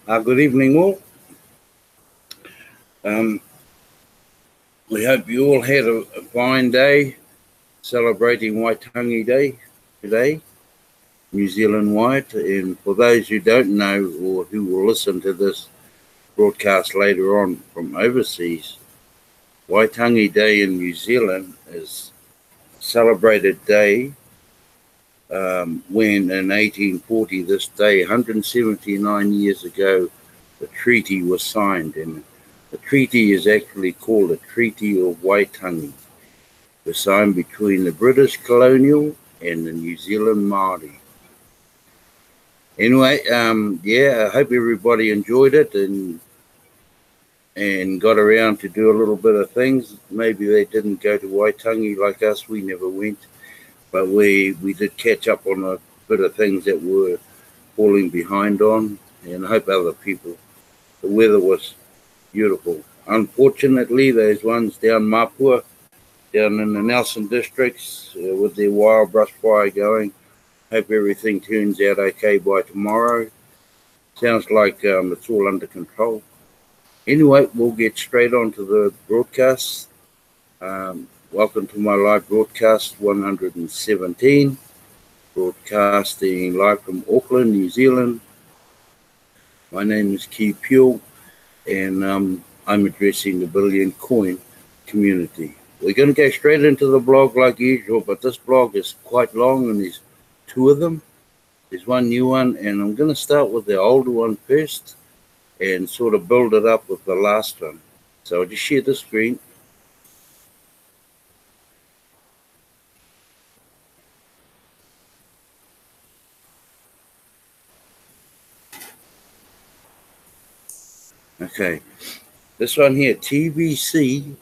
Good evening, all. Um, we hope you all had a fine day celebrating Waitangi Day today, New Zealand White. And for those who don't know or who will listen to this broadcast later on from overseas, Waitangi Day in New Zealand is a celebrated day when in 1840, this day, 179 years ago, the treaty was signed. And the treaty is actually called the Treaty of Waitangi. It was signed between the British colonial and the New Zealand Māori. Anyway, I hope everybody enjoyed it and got around to do a little bit of things. Maybe they didn't go to Waitangi like us. We never went. But we did catch up on a bit of things that we're falling behind on, and I hope other people. The weather was beautiful. Unfortunately, those ones down Mapua, down in the Nelson districts, with their wild brush fire going, hope everything turns out okay by tomorrow. Sounds like it's all under control. Anyway, we'll get straight on to the broadcast. Welcome to my live broadcast 117, broadcasting live from Auckland, New Zealand. My name is Key Pure, and I'm addressing the Billion Coin community. We're going to go straight into the blog like usual, but this blog is quite long, and there's two of them. There's one new one, and I'm going to start with the older one first and sort of build it up with the last one. So I'll just share the screen. Okay, this one here, TBC,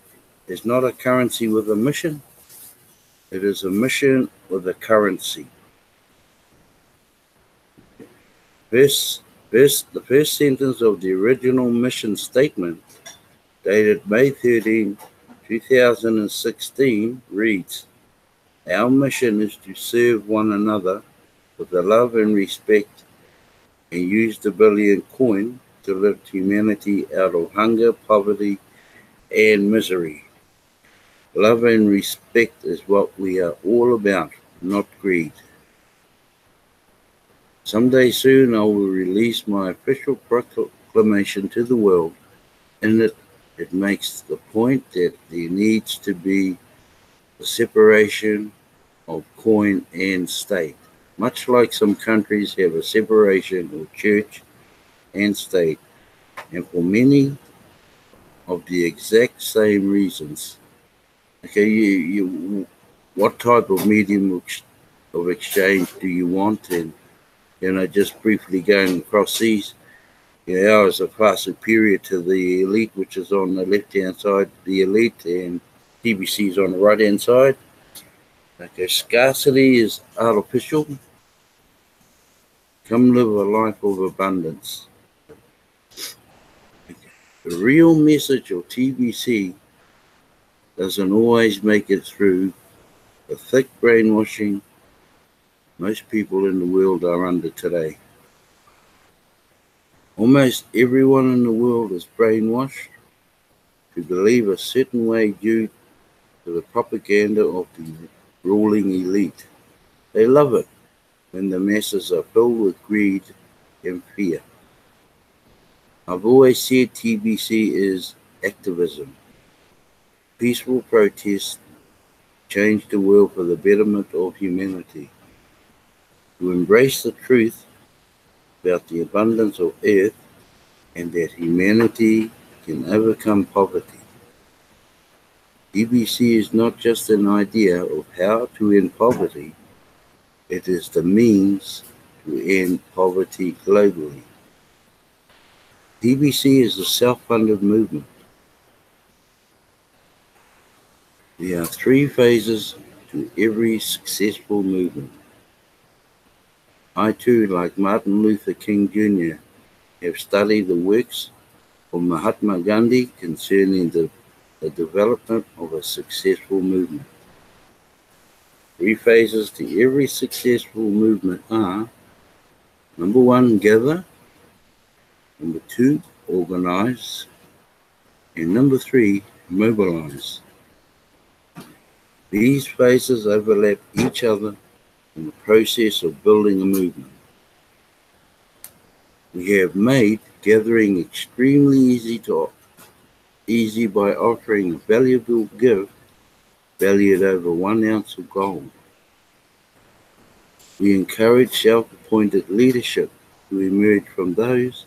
is not a currency with a mission. It is a mission with a currency. The first sentence of the original mission statement, dated May 13, 2016, reads, "Our mission is to serve one another with the love and respect and use the Billion Coin to lift humanity out of hunger, poverty, and misery. Love and respect is what we are all about, not greed. Someday soon I will release my official proclamation to the world. In it, it makes the point that there needs to be a separation of coin and state, much like some countries have a separation of church and state, and for many of the exact same reasons." Okay, what type of medium of exchange do you want? And just briefly going across these, ours are far superior to the elite, which is on the left-hand side, the elite, and TBC is on the right-hand side. Okay, scarcity is artificial. Come live a life of abundance. The real message of TBC doesn't always make it through the thick brainwashing most people in the world are under today. Almost everyone in the world is brainwashed to believe a certain way due to the propaganda of the ruling elite. They love it when the masses are filled with greed and fear. I've always said TBC is activism. Peaceful protest change the world for the betterment of humanity. To embrace the truth about the abundance of earth and that humanity can overcome poverty. TBC is not just an idea of how to end poverty, it is the means to end poverty globally. TBC is a self-funded movement. There are three phases to every successful movement. I too, like Martin Luther King Jr., have studied the works of Mahatma Gandhi concerning the development of a successful movement. Three phases to every successful movement are: number one, gather. Number 2, organize. And number 3, mobilize. These phases overlap each other in the process of building a movement. We have made gathering extremely easy by offering a valuable gift valued over 1 ounce of gold. We encourage self-appointed leadership to emerge from those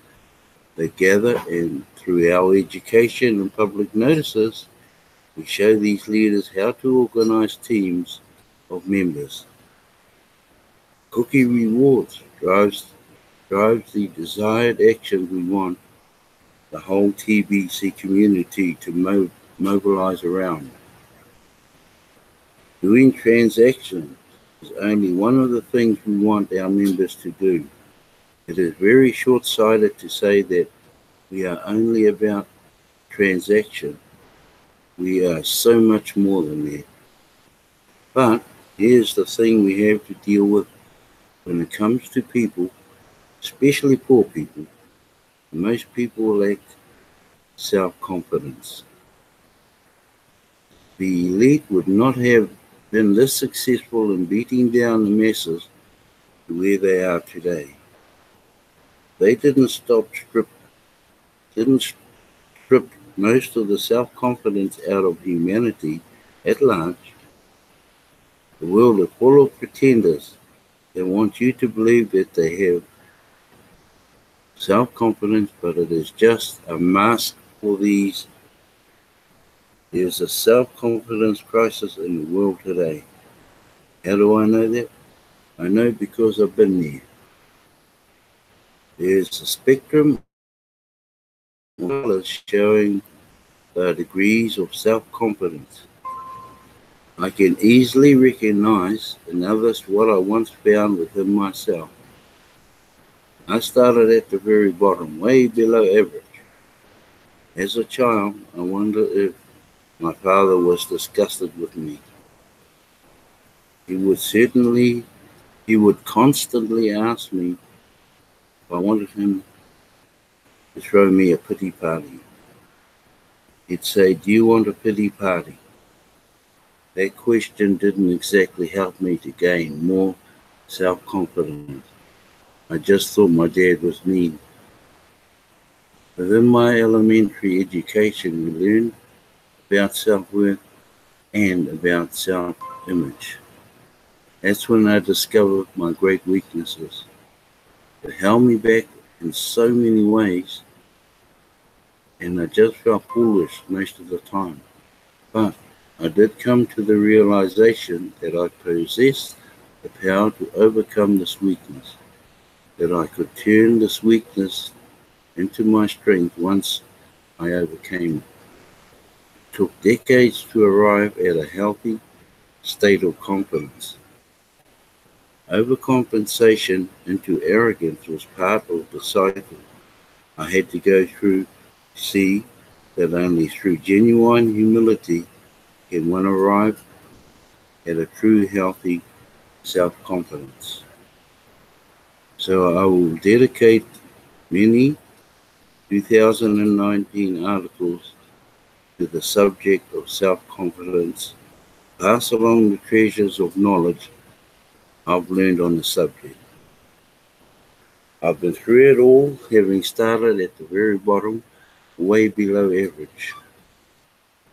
that gather, and through our education and public notices, we show these leaders how to organize teams of members. Cookie rewards drives the desired action we want the whole TBC community to mobilize around. Doing transactions is only one of the things we want our members to do. It is very short-sighted to say that we are only about transaction. We are so much more than that. But here's the thing we have to deal with when it comes to people, especially poor people. Most people lack self-confidence. The elite would not have been this successful in beating down the masses to where they are today. They didn't strip most of the self-confidence out of humanity at large. The world is full of pretenders that want you to believe that they have self-confidence, but it is just a mask for these. There's a self-confidence crisis in the world today. How do I know that? I know because I've been there. There's a spectrum of colors showing the degrees of self-confidence. I can easily recognize in others what I once found within myself. I started at the very bottom, way below average. As a child, I wondered if my father was disgusted with me. He would constantly ask me if I wanted him to throw me a pity party. He'd say, "Do you want a pity party?" That question didn't exactly help me to gain more self-confidence. I just thought my dad was mean. Within my elementary education, we learned about self-worth and about self-image. That's when I discovered my great weaknesses. It held me back in so many ways, and I just felt foolish most of the time. But I did come to the realization that I possessed the power to overcome this weakness, that I could turn this weakness into my strength once I overcame it. It took decades to arrive at a healthy state of confidence. Overcompensation into arrogance was part of the cycle I had to go through to see that only through genuine humility can one arrive at a true healthy self-confidence. So I will dedicate many 2019 articles to the subject of self-confidence, pass along the treasures of knowledge I've learned on the subject. I've been through it all, having started at the very bottom, way below average.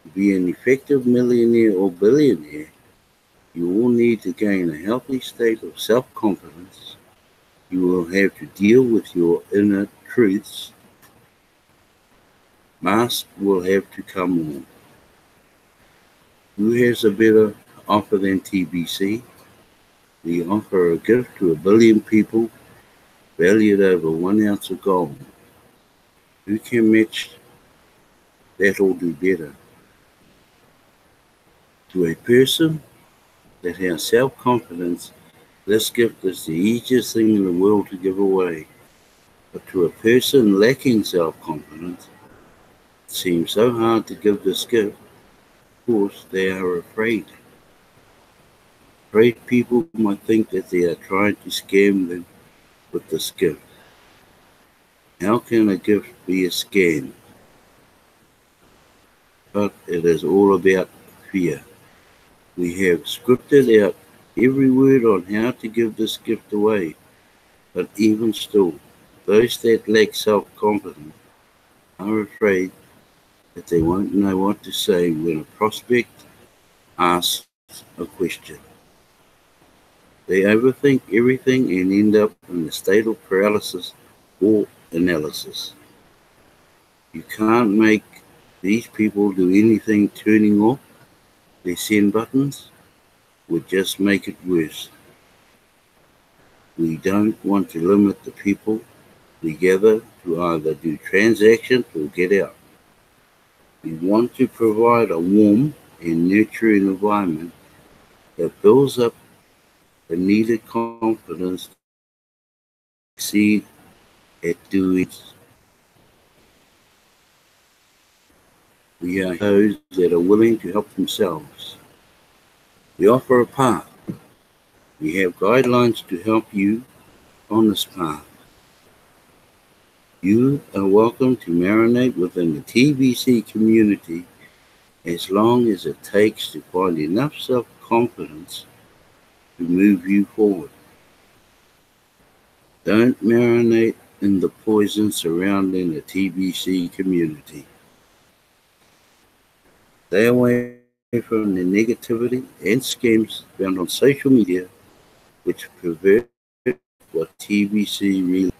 To be an effective millionaire or billionaire, you will need to gain a healthy state of self-confidence. You will have to deal with your inner truths. Masks will have to come on. Who has a better offer than TBC? We offer a gift to 1 billion people valued over 1 ounce of gold. Who can match that or do better? To a person that has self-confidence, this gift is the easiest thing in the world to give away. But to a person lacking self-confidence, it seems so hard to give this gift. Of course, they are afraid. Afraid people might think that they are trying to scam them with this gift. How can a gift be a scam? But it is all about fear. We have scripted out every word on how to give this gift away, but even still, those that lack self-confidence are afraid that they won't know what to say when a prospect asks a question. They overthink everything and end up in a state of paralysis or analysis. You can't make these people do anything. Turning off their send buttons would just make it worse. We don't want to limit the people we gather to either do transactions or get out. We want to provide a warm and nurturing environment that builds up the needed confidence to succeed at doing it. We are those that are willing to help themselves. We offer a path. We have guidelines to help you on this path. You are welcome to marinate within the TBC community as long as it takes to find enough self-confidence to move you forward. Don't marinate in the poison surrounding the TBC community. Stay away from the negativity and schemes found on social media which pervert what TBC really is.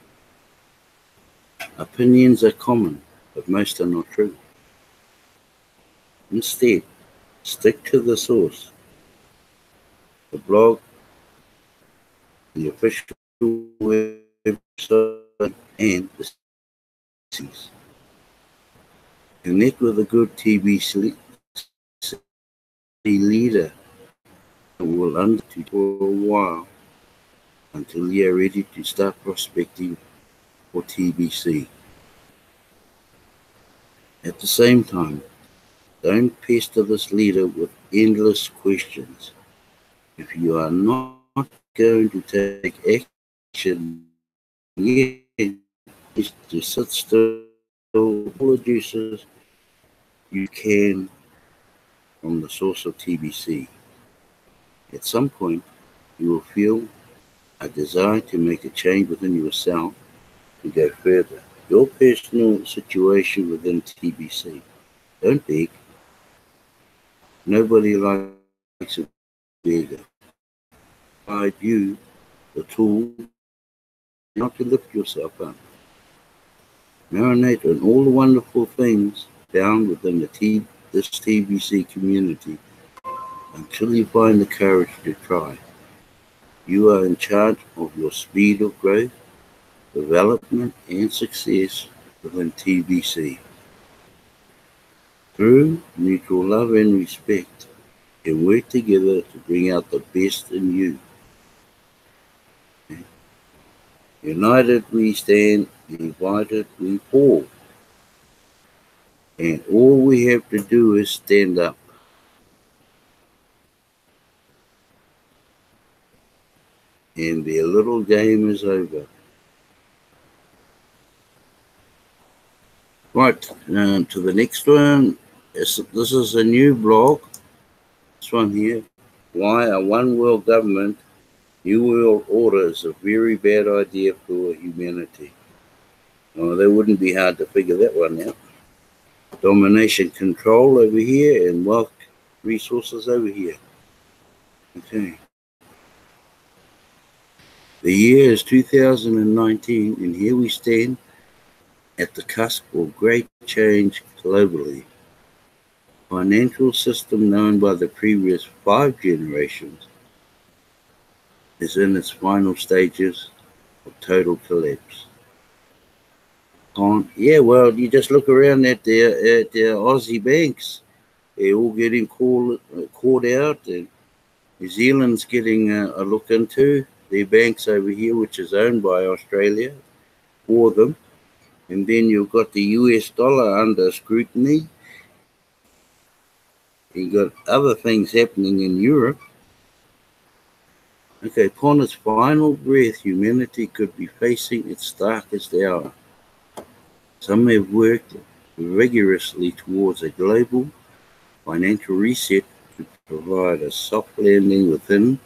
Opinions are common, but most are not true. Instead, stick to the source, the blog, the official website, and the series. Connect with a good TBC leader who will undertake for a while until you are ready to start prospecting for TBC. At the same time, don't pester this leader with endless questions. If you are not going to take action yet, to sit still, all the juices you can from the source of TBC. At some point, you will feel a desire to make a change within yourself to go further. Your personal situation within TBC. Don't beg. Nobody likes a beggar. Provide you the tool not to lift yourself up. Marinate on all the wonderful things found within this TBC community until you find the courage to try. You are in charge of your speed of growth, development, and success within TBC. Through mutual love and respect, and work together to bring out the best in you. United we stand, divided we fall. And all we have to do is stand up. And their little game is over. Right, to the next one. This is a new blog. This one here. Why a one world government, new world order is a very bad idea for humanity. Oh, that wouldn't be hard to figure that one out. Domination control over here and wealth resources over here. Okay. The year is 2019, and here we stand at the cusp of great change globally. Financial system known by the previous 5 generations is in its final stages of total collapse. Yeah, well, you just look around at the Aussie banks. They're all getting caught out, and New Zealand's getting a look into their banks over here, which is owned by Australia for them. And then you've got the US dollar under scrutiny. You've got other things happening in Europe. Okay, upon its final breath, humanity could be facing its darkest hour. Some have worked rigorously towards a global financial reset to provide a soft landing within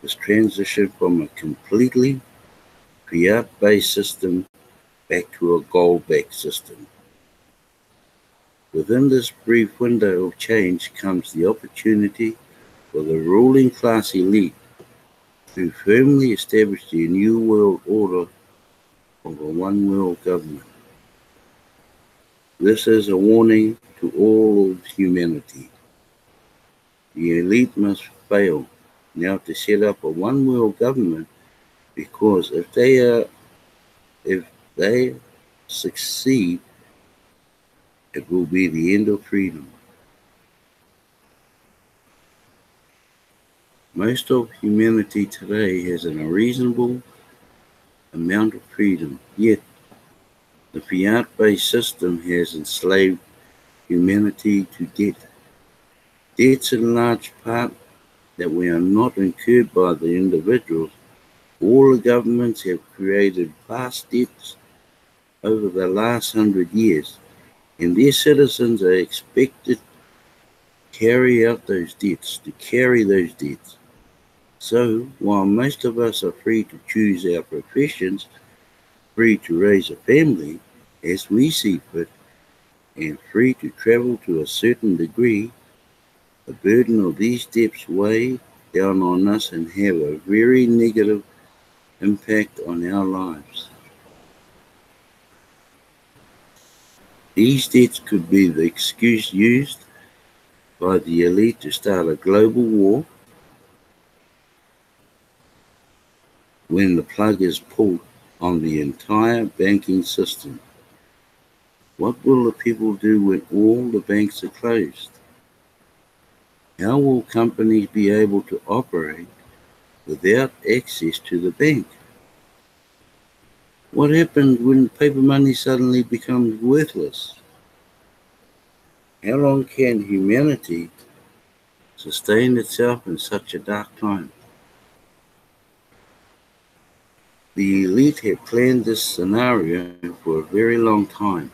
this transition from a completely fiat-based system back to a gold-backed system. Within this brief window of change comes the opportunity for the ruling class elite to firmly establish the new world order of a one world government. This is a warning to all of humanity. The elite must fail now to set up a one world government, because if they succeed, it will be the end of freedom. Most of humanity today has an unreasonable amount of freedom, yet the fiat-based system has enslaved humanity to debt. Debts in large part that were not incurred by the individuals. All the governments have created vast debts over the last 100 years, and their citizens are expected to carry those debts. So, while most of us are free to choose our professions, free to raise a family as we see fit, and free to travel to a certain degree, the burden of these debts weigh down on us and have a very negative impact on our lives. These debts could be the excuse used by the elite to start a global war when the plug is pulled on the entire banking system. What will the people do when all the banks are closed? How will companies be able to operate without access to the bank? What happens when paper money suddenly becomes worthless? How long can humanity sustain itself in such a dark time? The elite have planned this scenario for a very long time,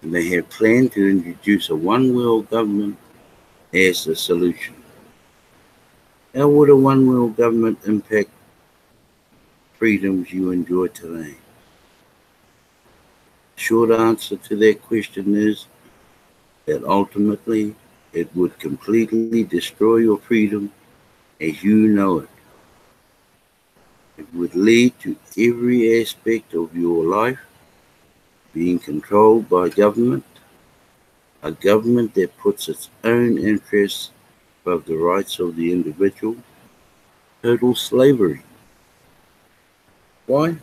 and they have planned to introduce a one world government as the solution. How would a one world government impact freedoms you enjoy today? The short answer to that question is that ultimately it would completely destroy your freedom as you know it. It would lead to every aspect of your life being controlled by government, a government that puts its own interests above the rights of the individual, total slavery. Why?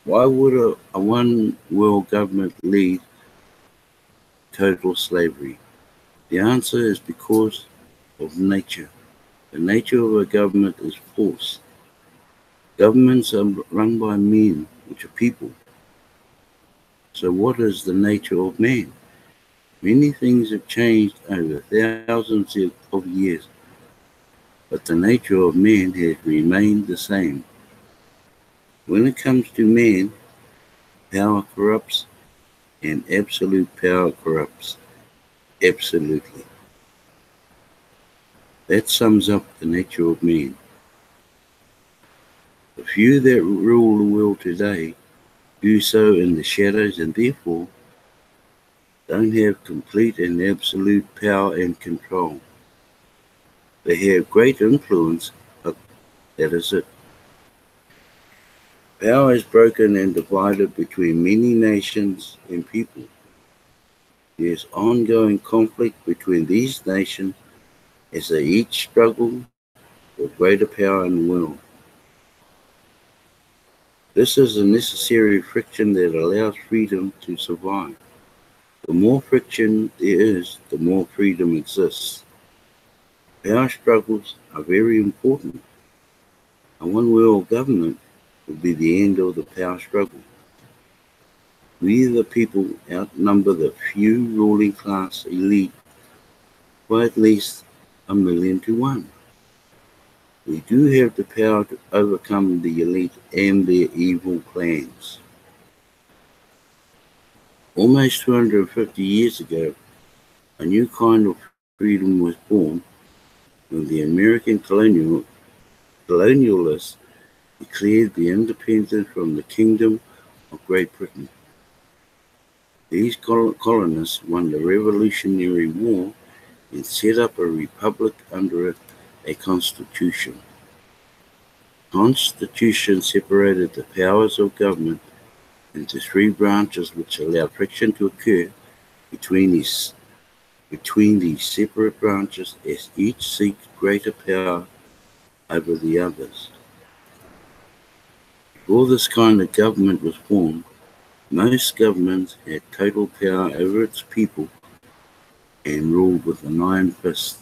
Why would a one world government lead total slavery? The answer is because of nature. The nature of a government is force. Governments are run by men, which are people. So what is the nature of man? Many things have changed over thousands of years, but the nature of man has remained the same. When it comes to man, power corrupts, and absolute power corrupts. Absolutely. That sums up the nature of man. The few that rule the world today do so in the shadows and therefore don't have complete and absolute power and control. They have great influence, but that is it. Power is broken and divided between many nations and people. There is ongoing conflict between these nations as they each struggle for greater power in the world. This is a necessary friction that allows freedom to survive. The more friction there is, the more freedom exists. Power struggles are very important. A one world government would be the end of the power struggle. We the people outnumber the few ruling class elite by at least 1,000,000 to 1. We do have the power to overcome the elite and their evil plans. Almost 250 years ago, a new kind of freedom was born when the American colonialists declared their independence from the Kingdom of Great Britain. These colonists won the Revolutionary War and set up a republic under a constitution. The constitution separated the powers of government into three branches which allowed friction to occur between these separate branches as each seeks greater power over the others. Before this kind of government was formed, most governments had total power over its people and ruled with an iron fist.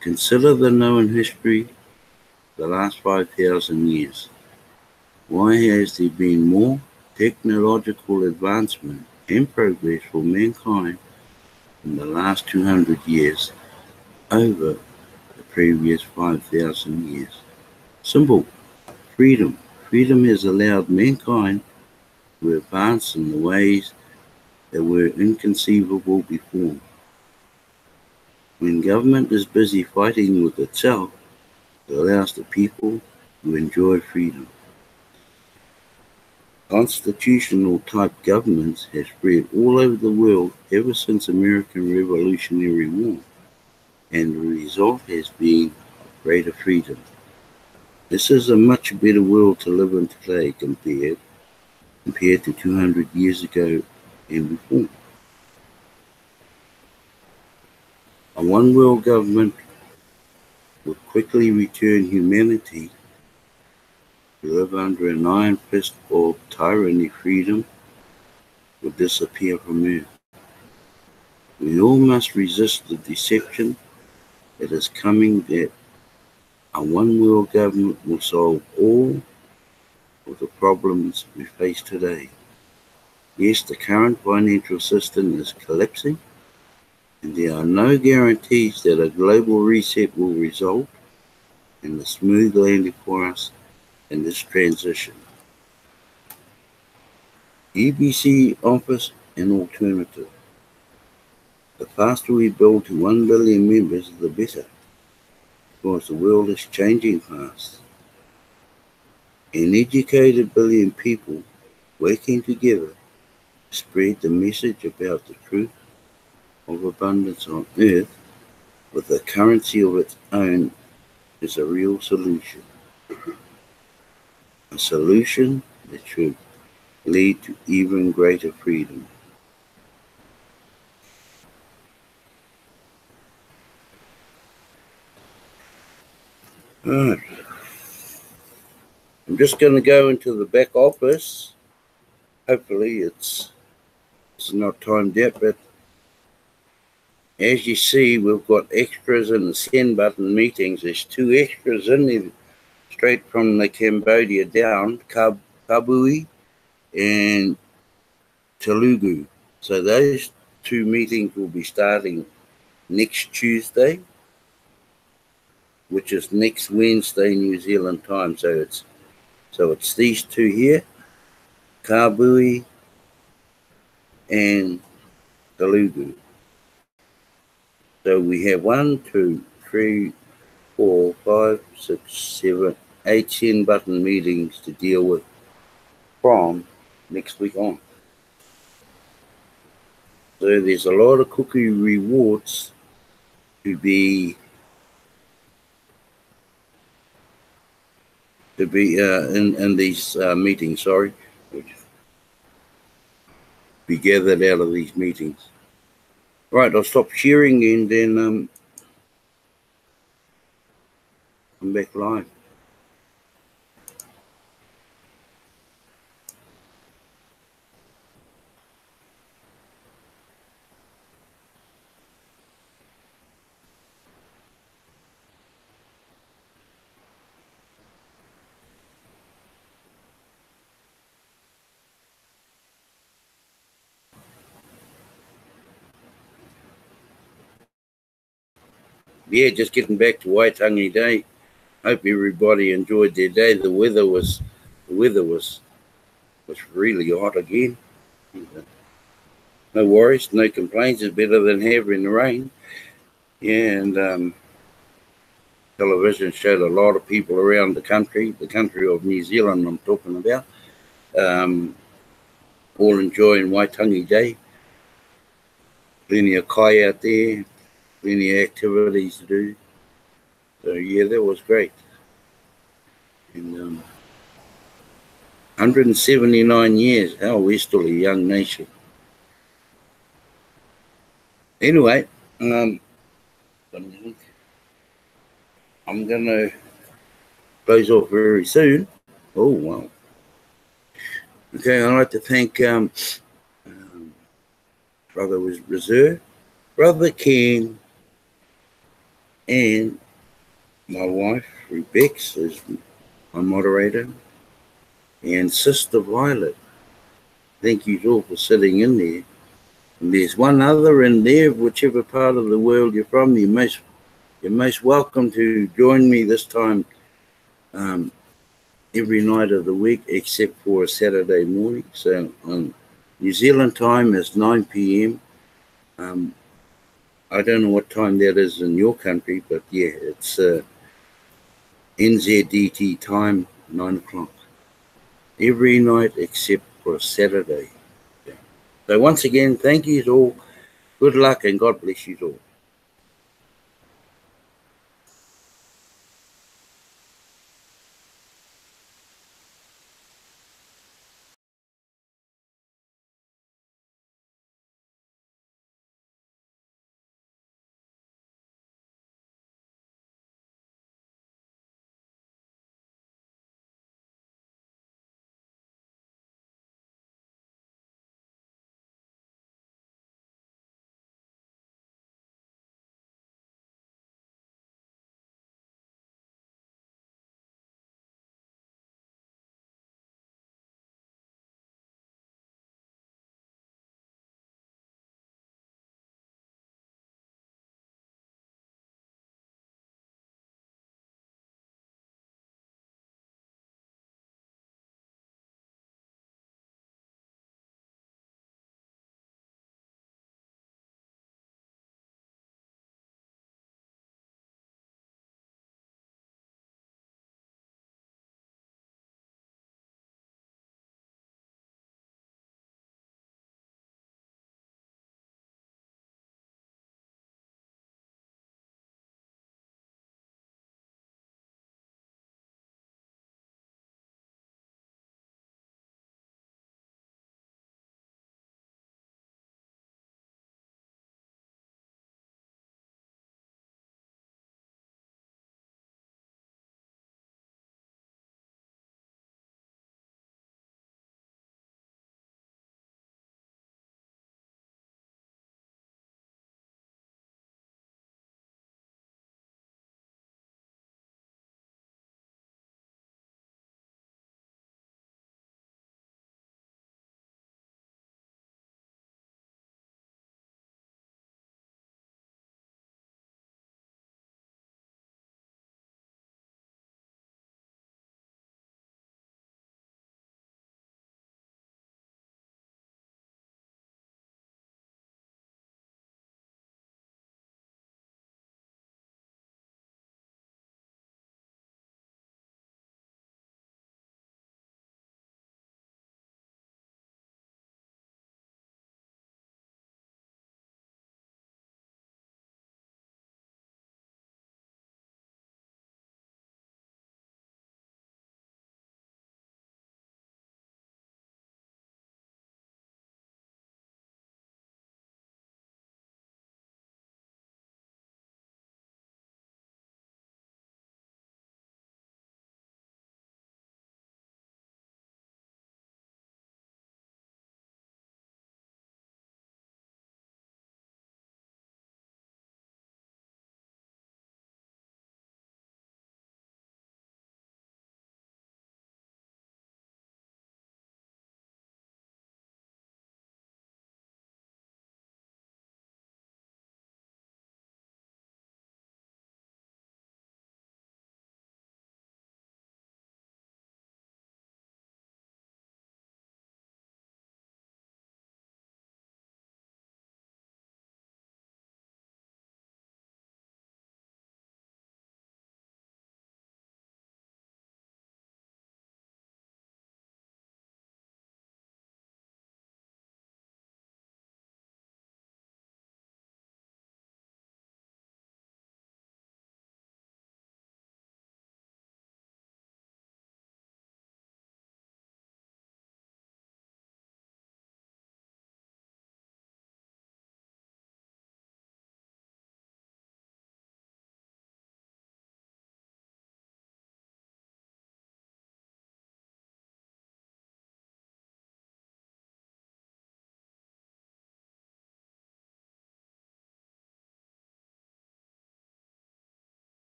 Consider the known history the last 5,000 years. Why has there been more technological advancement and progress for mankind in the last 200 years over the previous 5,000 years? Simple. Freedom. Freedom has allowed mankind to advance in the ways that were inconceivable before. When government is busy fighting with itself, it allows the people to enjoy freedom. Constitutional type governments have spread all over the world ever since American Revolutionary War, and the result has been greater freedom. This is a much better world to live in today compared to 200 years ago and before. A one-world government would quickly return humanity to live under an iron fist of tyranny. Freedom would disappear from Earth. We all must resist the deception that is coming that a one-world government will solve all of the problems we face today. Yes, the current financial system is collapsing, and there are no guarantees that a global reset will result in a smooth landing for us in this transition. TBC offers an alternative. The faster we build to 1 billion members, the better, because the world is changing fast. An educated billion people working together to spread the message about the truth of abundance on Earth with a currency of its own is a real solution. A solution that should lead to even greater freedom. Alright. I'm just going to go into the back office. Hopefully it's not timed out, but as you see, we've got extras in the send button meetings. There's 2 extras in there, straight from the Cambodia down, Kabui and Telugu. So those 2 meetings will be starting next Tuesday, which is next Wednesday New Zealand time. So it's these 2 here, Kabui and Telugu. So we have 1, 2, 3, 4, 5, 6, 7, 8 send button meetings to deal with from next week on. So there's a lot of cookie rewards to be in these meetings. Sorry, be gathered out of these meetings. Right, I'll stop sharing and then come back live. Yeah, just getting back to Waitangi Day. Hope everybody enjoyed their day. The weather was really hot again. No worries, no complaints. It's better than having the rain. Yeah, and television showed a lot of people around the country of New Zealand I'm talking about, all enjoying Waitangi Day. Plenty of kai out there, plenty of activities to do. So yeah, that was great. And 179 years, hell, we're still a young nation. Anyway, I'm gonna close off very soon. Oh wow. Okay, I'd like to thank Brother Reserve, Brother King, and my wife Rebecca is my moderator, and Sister Violet. Thank you all for sitting in there. And there's one other in there, whichever part of the world you're from. You're most welcome to join me this time every night of the week, except for a Saturday morning. So New Zealand time is 9 p.m. I don't know what time that is in your country, but yeah, it's NZDT time, 9 o'clock. Every night except for Saturday. So once again, thank you all. Good luck and God bless you all.